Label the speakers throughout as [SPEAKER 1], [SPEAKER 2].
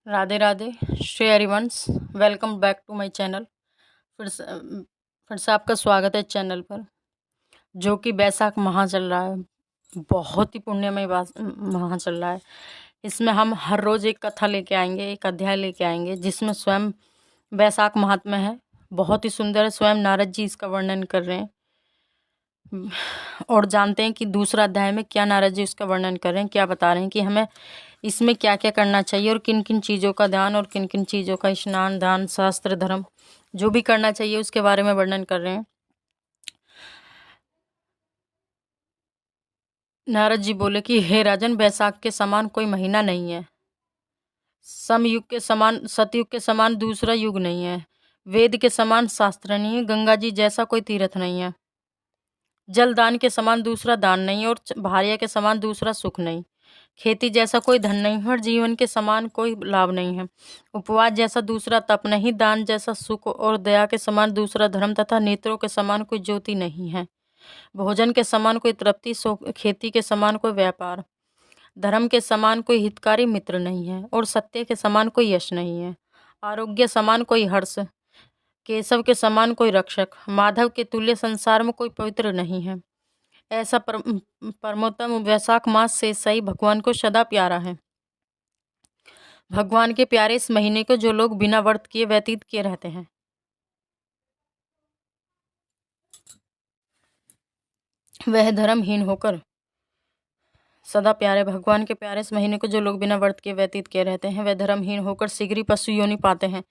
[SPEAKER 1] Radhe Radhe. Shri Harivansh, welcome back to my channel. फिर से आपका स्वागत है चैनल पर। जो कि बैसाख माह चल रहा है, बहुत ही पुण्यमय माह चल रहा है। इसमें हम हर रोज़ एक कथा लेके आएंगे, एक अध्याय लेके आएंगे जिसमें स्वयं बैसाख महात्म्य है। बहुत ही सुंदर है। स्वयं नारद जी इसका वर्णन कर रहे हैं और जानते हैं कि दूसरा अध्याय में क्या नारद जी उसका वर्णन कर रहे हैं, क्या बता रहे हैं कि हमें इसमें क्या क्या करना चाहिए और किन किन चीज़ों का ध्यान और किन किन चीज़ों का स्नान दान शास्त्र धर्म जो भी करना चाहिए उसके बारे में वर्णन कर रहे हैं। नारद जी बोले कि हे राजन, बैसाख के समान कोई महीना नहीं है। समयुग के समान, सतयुग के समान दूसरा युग नहीं है। वेद के समान शास्त्र नहीं है। गंगा जी जैसा कोई तीर्थ नहीं है। जलदान के समान दूसरा दान नहीं और भार्या के समान दूसरा सुख नहीं। खेती जैसा कोई धन नहीं है और जीवन के समान कोई लाभ नहीं है। उपवास जैसा दूसरा तप नहीं, दान जैसा सुख और दया के समान दूसरा धर्म तथा नेत्रों के समान कोई ज्योति नहीं है। भोजन के समान कोई तृप्ति, खेती के समान कोई व्यापार, धर्म के समान कोई हितकारी मित्र नहीं है और सत्य के समान कोई यश नहीं है। आरोग्य समान कोई हर्ष, केशव के समान कोई रक्षक, माधव के तुल्य संसार में कोई पवित्र नहीं है। ऐसा परमोत्तम वैशाख मास से सही भगवान को सदा प्यारा है। भगवान के प्यारे इस महीने को जो लोग बिना व्रत किए व्यतीत किए रहते हैं, वह धर्महीन होकर सदा प्यारे भगवान के प्यारे इस महीने को जो लोग बिना व्रत के व्यतीत किए रहते हैं, वह धर्महीन होकर शीघ्र ही पशु योनि पाते हैं।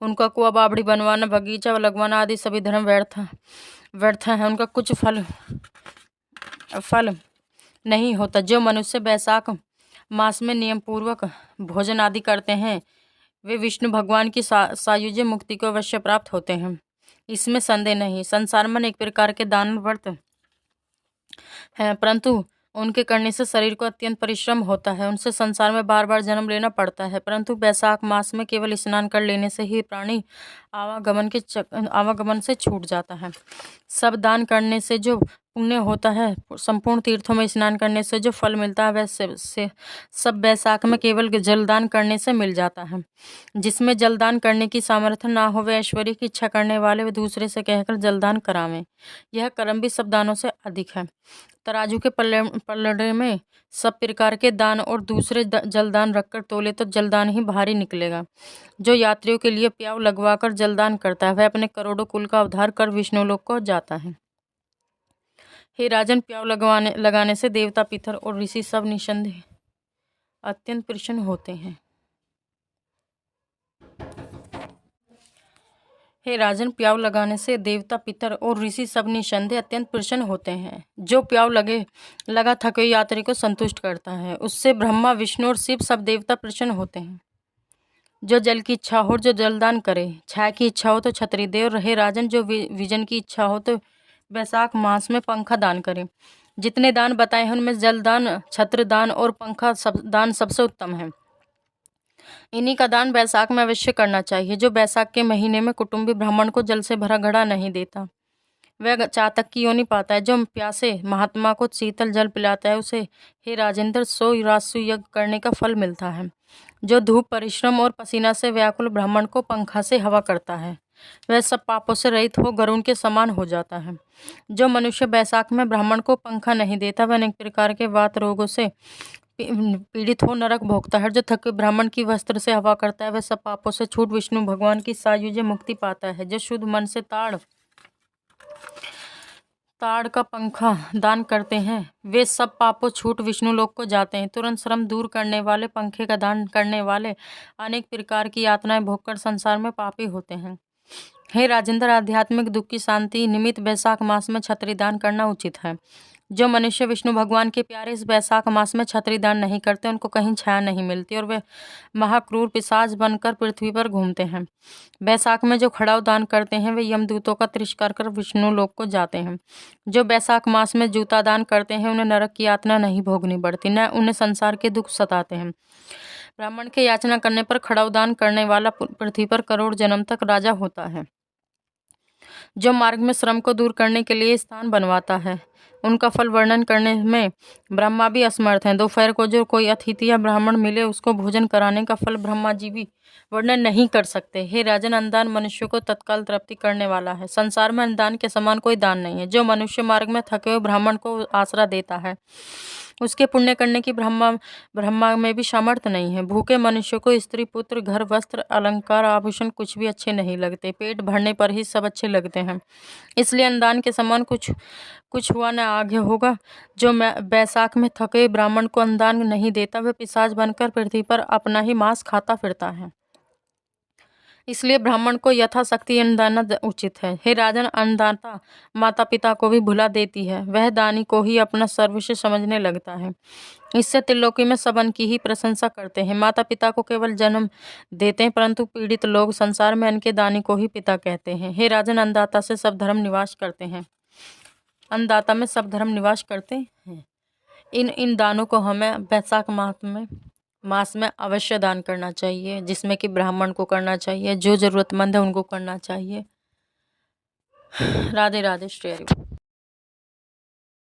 [SPEAKER 1] उनका कुआं बावड़ी बनवाना, बगीचा लगवाना आदि सभी धर्म व्यर्थ है। उनका कुछ फल नहीं होता। जो मनुष्य बैसाख मास में नियम पूर्वक भोजन आदि करते हैं, वे विष्णु भगवान की सायुज्य मुक्ति को अवश्य प्राप्त होते हैं। इसमें संदेह नहीं। संसार में एक प्रकार के दान व्रत हैं, परंतु उनके करने से शरीर को अत्यंत परिश्रम होता है। उनसे संसार में बार बार जन्म लेना पड़ता है। परंतु बैसाख मास में केवल स्नान कर लेने से ही प्राणी आवागमन से छूट जाता है। सब दान करने से जो पुण्य होता है, संपूर्ण तीर्थों में स्नान करने से जो फल मिलता है, वह से सब बैसाख में केवल जलदान करने से मिल जाता है। जिसमें जलदान करने की सामर्थ्य ना हो, वह ऐश्वर्य की इच्छा करने वाले वे दूसरे से कहकर जलदान करावें। यह कर्म भी सब दानों से अधिक है। तराजू के पल्लड़े में सब प्रकार के दान और दूसरे जलदान रखकर तोले तो जलदान ही भारी निकलेगा। जो यात्रियों के लिए प्याव लगवाकर जलदान करता है, वह अपने करोड़ों कुल का उद्धार कर विष्णुलोक को जाता है। हे राजन, प्याव लगाने से देवता, पितर और ऋषि सब निसंदेह अत्यंत प्रसन्न होते हैं। हे राजन, प्याव लगाने से देवता, पितर और ऋषि सब निसंदेह अत्यंत प्रसन्न होते हैं। जो प्याव लगा थके यात्री को संतुष्ट करता है, उससे ब्रह्मा, विष्णु और शिव सब देवता प्रसन्न होते हैं। जो जल की इच्छा हो जो जलदान करे, छाया की इच्छा हो तो छतरी दे, और रहे राजन जो विजन की इच्छा हो तो बैसाख मास में पंखा दान करे। जितने दान बताए हैं उनमें जलदान, छत्र दान और पंखा दान सबसे उत्तम है। इन्हीं का दान बैसाख में अवश्य करना चाहिए। जो बैसाख के महीने में कुटुंबी ब्राह्मण को जल से भरा घड़ा नहीं देता, वह चातक की योनि पाता है। जो प्यासे महात्मा को शीतल जल पिलाता है, उसे हे राजेंद्र 100 राजसूय यज्ञ करने का फल मिलता है। जो धूप, परिश्रम और पसीना से व्याकुल ब्राह्मण को पंखा से हवा करता है, वह सब पापों से रहित हो गरुण के समान हो जाता है। जो मनुष्य बैसाख में ब्राह्मण को पंखा नहीं देता, वह अनेक प्रकार के वात रोगों से पीड़ित हो नरक भोगता है। जो थके ब्राह्मण की वस्त्र से हवा करता है, वह सब पापों से छूट विष्णु भगवान की सायुज्य मुक्ति पाता है। जो शुद्ध मन से ताड़ का पंखा दान करते हैं, वे सब पापों छूट विष्णु लोक को जाते हैं। तुरंत श्रम दूर करने वाले पंखे का दान करने वाले अनेक प्रकार की यातनाएं भोगकर संसार में पापी होते हैं। हे राजेंद्र, आध्यात्मिक दुख की शांति निमित्त बैसाख मास में छत्री दान करना उचित है। जो मनुष्य विष्णु भगवान के प्यारे इस बैसाख मास में छत्री दान नहीं करते, उनको कहीं छाया नहीं मिलती और वे महाक्रूर पिशाच बनकर पृथ्वी पर घूमते हैं। बैसाख में जो खड़ाऊ दान करते हैं, वे यमदूतों का तिरस्कार कर विष्णु लोक को जाते हैं। जो बैसाख मास में जूता दान करते हैं, उन्हें नरक की यातना नहीं भोगनी पड़ती, न उन्हें संसार के दुख सताते हैं। ब्राह्मण के याचना करने पर खड़ाऊ दान करने वाला पृथ्वी पर करोड़ जन्म तक राजा होता है। जो मार्ग में श्रम को दूर करने के लिए स्थान बनवाता है, उनका फल वर्णन करने में ब्रह्मा भी असमर्थ हैं। दोपहर को जो कोई अतिथि या ब्राह्मण मिले उसको भोजन कराने का फल ब्रह्मा जी भी वर्णन नहीं कर सकते। हे राजन, अन्नदान मनुष्य को तत्काल तृप्ति करने वाला है। संसार में अन्नदान के समान कोई दान नहीं है। जो मनुष्य मार्ग में थके हुए ब्राह्मण को आसरा देता है, उसके पुण्य करने की ब्रह्मा में भी सामर्थ्य नहीं है। भूखे मनुष्य को स्त्री, पुत्र, घर, वस्त्र, अलंकार, आभूषण कुछ भी अच्छे नहीं लगते। पेट भरने पर ही सब अच्छे लगते हैं। इसलिए अन्नदान के समान कुछ हुआ न आगे होगा। जो बैसाख में थके ब्राह्मण को अन्नदान नहीं देता, वह पिशाच बनकर पृथ्वी पर अपना ही मांस खाता फिरता है। इसलिए ब्राह्मण को यथाशक्ति अन्नदान उचित है। हे राजन, अन्नदाता माता पिता को भी भुला देती है। वह दानी को ही अपना सर्वस्व समझने लगता है। इससे त्रिलोकी में सब अन्न की ही प्रशंसा करते हैं। माता पिता को केवल जन्म देते हैं, परंतु पीड़ित लोग संसार में अन्न के दानी को ही पिता कहते हैं। हे राजन, अन्नदाता से सब धर्म निवास करते हैं। अन्नदाता में सब धर्म निवास करते हैं। इन दानों को हमें वैशाख मास में अवश्य दान करना चाहिए, जिसमें कि ब्राह्मण को करना चाहिए, जो जरूरतमंद है उनको करना चाहिए। राधे राधे, श्री हरि।